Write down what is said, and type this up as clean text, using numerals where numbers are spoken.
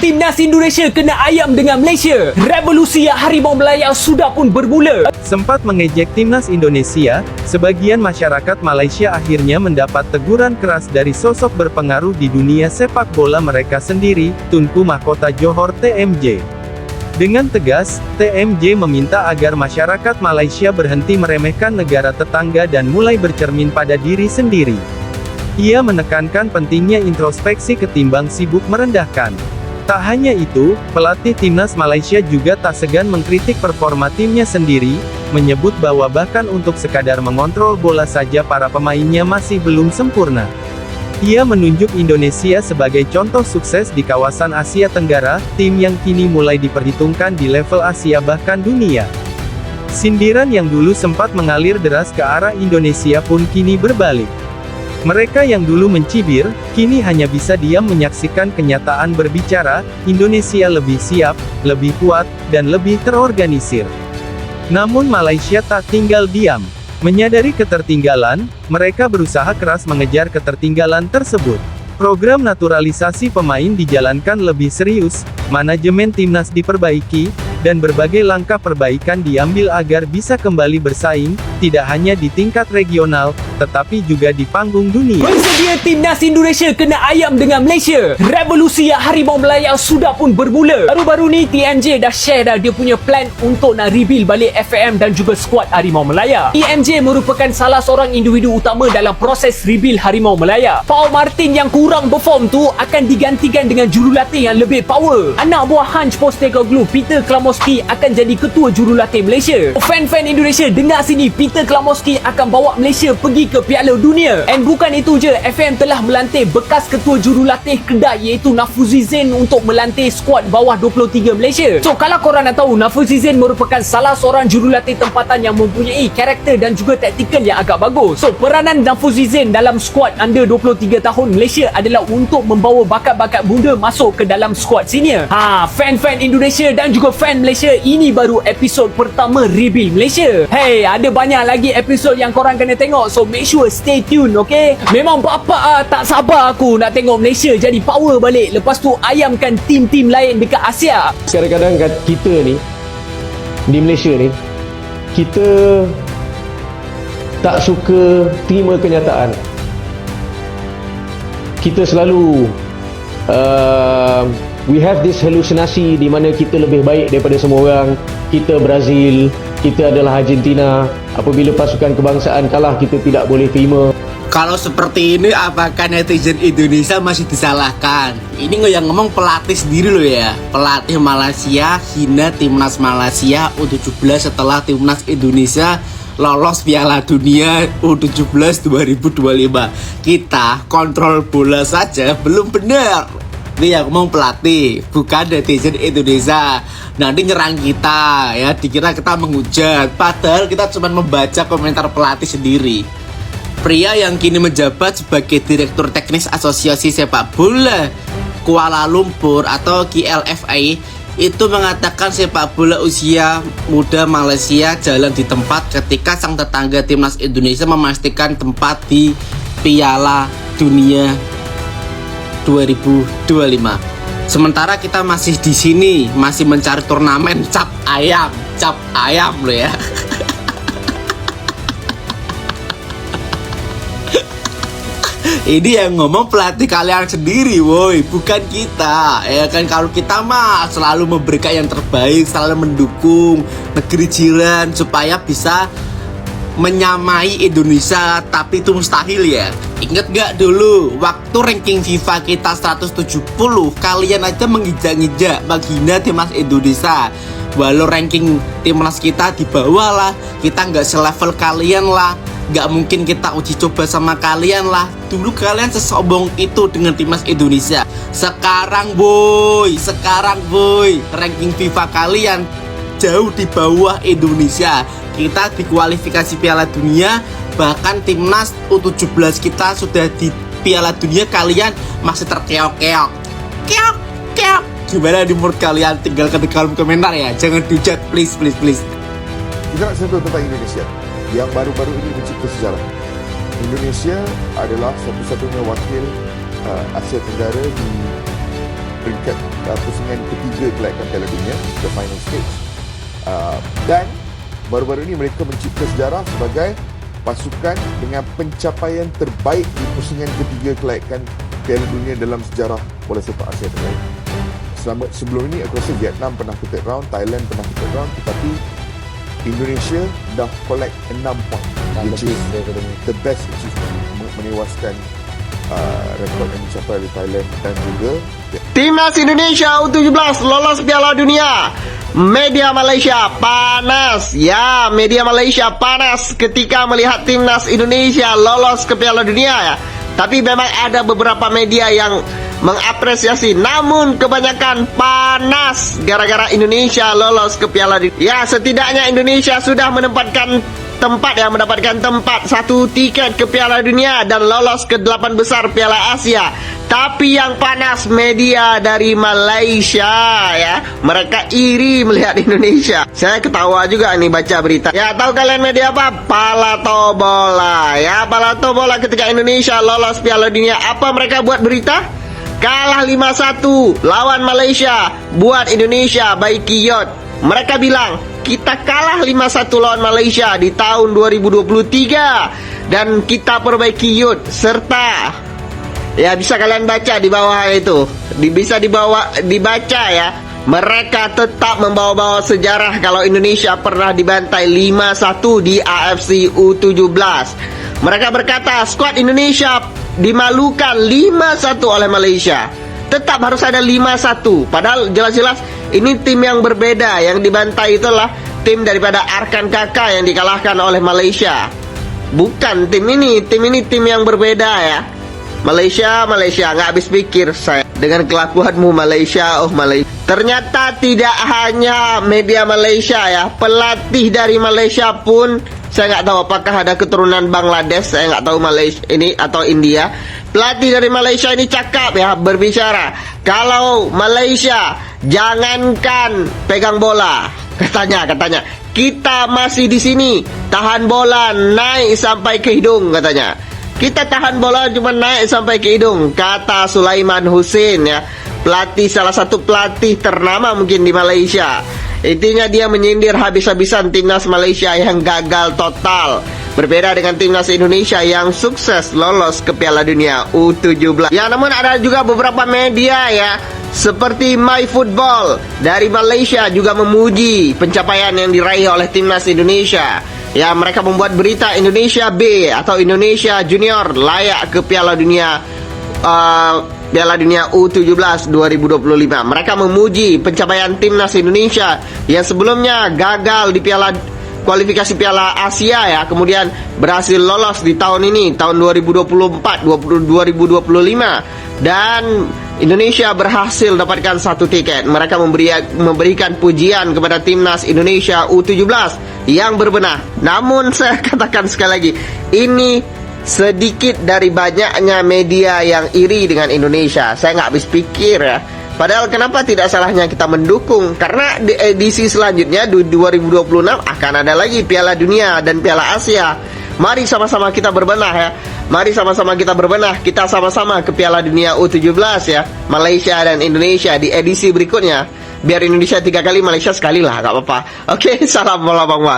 Timnas Indonesia kena ayam dengan Malaysia. Revolusi Harimau Melaya sudah pun bermula. Sempat mengejek Timnas Indonesia, sebagian masyarakat Malaysia akhirnya mendapat teguran keras dari sosok berpengaruh di dunia sepak bola mereka sendiri, Tunku Mahkota Johor TMJ. Dengan tegas, TMJ meminta agar masyarakat Malaysia berhenti meremehkan negara tetangga dan mulai bercermin pada diri sendiri. Ia menekankan pentingnya introspeksi ketimbang sibuk merendahkan. Tak hanya itu, pelatih Timnas Malaysia juga tak segan mengkritik performa timnya sendiri, menyebut bahwa bahkan untuk sekadar mengontrol bola saja para pemainnya masih belum sempurna. Ia menunjuk Indonesia sebagai contoh sukses di kawasan Asia Tenggara, tim yang kini mulai diperhitungkan di level Asia bahkan dunia. Sindiran yang dulu sempat mengalir deras ke arah Indonesia pun kini berbalik. Mereka yang dulu mencibir, kini hanya bisa diam menyaksikan kenyataan berbicara, Indonesia lebih siap, lebih kuat, dan lebih terorganisir. Namun Malaysia tak tinggal diam. Menyadari ketertinggalan, mereka berusaha keras mengejar ketertinggalan tersebut. Program naturalisasi pemain dijalankan lebih serius, manajemen timnas diperbaiki, dan berbagai langkah perbaikan diambil agar bisa kembali bersaing, tidak hanya di tingkat regional, tetapi juga di panggung dunia. Bersedia Timnas Indonesia kena ayam dengan Malaysia. Revolusi Harimau Melaya sudah pun bermula. Baru-baru ni TMJ dah share dah dia punya plan untuk nak rebuild balik FAM dan juga skuad Harimau Melaya. TMJ merupakan salah seorang individu utama dalam proses rebuild Harimau Melaya. Paul Martin yang kurang perform tu akan digantikan dengan jurulatih yang lebih power. Anak buah Hans Postecoglou, Peter Klamowski akan jadi ketua jurulatih Malaysia. Fan-fan Indonesia dengar sini, Peter Klamowski akan bawa Malaysia pergi ke Piala Dunia. And bukan itu je, FM telah melantik bekas ketua jurulatih Kedah iaitu Nafuzi Zain untuk melantik skuad bawah 23 Malaysia. So kalau korang nak tahu, Nafuzi Zain merupakan salah seorang jurulatih tempatan yang mempunyai karakter dan juga taktikal yang agak bagus. So peranan Nafuzi Zain dalam skuad under 23 tahun Malaysia adalah untuk membawa bakat-bakat muda masuk ke dalam skuad senior. Fan-fan Indonesia dan juga fan Malaysia, ini baru episod pertama rebuild Malaysia. Hey, ada banyak lagi episod yang korang kena tengok, so make sure stay tune, okay? Memang bapak tak sabar aku nak tengok Malaysia jadi power balik, lepas tu ayamkan tim-tim lain dekat Asia. Kadang-kadang kita ni di Malaysia ni, kita tak suka terima kenyataan. Kita selalu we have this halusinasi di mana kita lebih baik daripada semua orang. Kita Brazil, kita adalah Argentina. Apabila pasukan kebangsaan kalah, kita tidak boleh terima. Kalau seperti ini, apakah netizen Indonesia masih disalahkan? Ini yang ngomong pelatih sendiri loh ya. Pelatih Malaysia hina timnas Malaysia U17 setelah timnas Indonesia lolos Piala Dunia U17 2025. Kita kontrol bola saja belum benar. Ini yang ngomong pelatih, bukan netizen Indonesia. Nanti nyerang kita ya, dikira kita menghujat, padahal kita cuma membaca komentar pelatih sendiri. Pria yang kini menjabat sebagai Direktur Teknis Asosiasi Sepak Bola Kuala Lumpur atau KLFA itu mengatakan sepak bola usia muda Malaysia jalan di tempat ketika sang tetangga timnas Indonesia memastikan tempat di Piala Dunia 2025. Sementara kita masih di sini, masih mencari turnamen cap ayam loh ya. Ini yang ngomong pelatih kalian sendiri, woi, bukan kita. Ya kan, kalau kita mah selalu memberikan yang terbaik, selalu mendukung negeri jiran supaya bisa menyamai Indonesia, tapi itu mustahil ya. Ingat gak dulu waktu ranking FIFA kita 170, kalian aja menginjak-injak menghina timnas Indonesia. Walau ranking timnas kita di bawah lah, kita nggak selevel kalian lah, nggak mungkin kita uji coba sama kalian lah. Dulu kalian sesombong itu dengan timnas Indonesia. Sekarang boy, ranking FIFA kalian jauh di bawah Indonesia. Kita di kualifikasi Piala Dunia, bahkan timnas U17 kita sudah di Piala Dunia, kalian masih terkeok-keok. Keok. Gimana di menurut kalian? Tinggalkan di kolom komentar ya. Jangan dihujat, please. Kita nak sentuh tentang Indonesia yang baru-baru ini mencipta sejarah. Indonesia adalah satu-satunya wakil Asia Tenggara di peringkat pusingan ketiga kelayakan Piala Dunia, the final stage. Dan baru-baru ini mereka mencipta sejarah sebagai pasukan dengan pencapaian terbaik di pusingan ketiga kelayakan Piala Dunia dalam sejarah bola sepak Asia Tenggara. Sebelum ini aku rasa Vietnam pernah ke third round, Thailand pernah ke third round, tetapi Indonesia dah collect 6 poin, which is the best achievement, menewaskan rekod yang dicapai oleh Thailand dan juga Timnas Indonesia U17 lolos Piala Dunia. Media Malaysia panas. Ya, media Malaysia panas ketika melihat Timnas Indonesia lolos ke Piala Dunia ya. Tapi memang ada beberapa media yang mengapresiasi, namun kebanyakan panas gara-gara Indonesia lolos ke Piala Dunia. Ya, setidaknya Indonesia sudah mendapatkan tempat satu tiket ke Piala Dunia dan lolos ke 8 besar Piala Asia. Tapi yang panas media dari Malaysia ya, mereka iri melihat Indonesia. Saya ketawa juga nih baca berita. Ya, tahu kalian media apa? Palato Bola ya, Palato Bola ketika Indonesia lolos Piala Dunia, apa mereka buat berita? Kalah 5-1 lawan Malaysia, buat Indonesia by Kiyot. Mereka bilang, kita kalah 5-1 lawan Malaysia di tahun 2023 dan kita perbaiki youth serta ya, bisa kalian baca di bawah itu. Bisa dibaca ya. Mereka tetap membawa-bawa sejarah kalau Indonesia pernah dibantai 5-1 di AFC U17. Mereka berkata, skuad Indonesia dimalukan 5-1 oleh Malaysia. Tetap harus ada 5-1. Padahal jelas-jelas ini tim yang berbeda. Yang dibantai itulah tim daripada Arkan Kakak yang dikalahkan oleh Malaysia. Bukan tim ini tim yang berbeda ya. Malaysia, nggak habis pikir saya dengan kelakuanmu Malaysia. Malaysia. Ternyata tidak hanya media Malaysia ya, pelatih dari Malaysia pun, saya nggak tahu apakah ada keturunan Bangladesh, saya nggak tahu Malaysia ini atau India. Pelatih dari Malaysia ini cakap ya, berbicara kalau Malaysia jangankan pegang bola, katanya kita masih di sini tahan bola naik sampai ke hidung katanya. Kita tahan bola cuma naik sampai ke hidung, kata Sulaiman Husin ya, salah satu pelatih ternama mungkin di Malaysia. Intinya dia menyindir habis-habisan timnas Malaysia yang gagal total. Berbeda dengan timnas Indonesia yang sukses lolos ke Piala Dunia U17. Ya, namun ada juga beberapa media ya, seperti MyFootball dari Malaysia juga memuji pencapaian yang diraih oleh timnas Indonesia. Ya, mereka membuat berita Indonesia B atau Indonesia Junior layak ke Piala Dunia U17 2025. Mereka memuji pencapaian timnas Indonesia yang sebelumnya gagal di kualifikasi Piala Asia ya, kemudian berhasil lolos di tahun ini, tahun 2024 2025, dan Indonesia berhasil dapatkan satu tiket. Mereka memberikan pujian kepada timnas Indonesia U17 yang berbenah. Namun saya katakan sekali lagi, ini sedikit dari banyaknya media yang iri dengan Indonesia. Saya nggak habis pikir ya. Padahal kenapa tidak salahnya kita mendukung? Karena di edisi selanjutnya di 2026 akan ada lagi Piala Dunia dan Piala Asia. Mari sama-sama kita berbenah ya. Mari sama-sama kita berbenah. Kita sama-sama ke Piala Dunia U17 ya. Malaysia dan Indonesia di edisi berikutnya. Biar Indonesia 3 kali, Malaysia sekali lah, gak apa-apa. Oke, salam bola Bang Mar.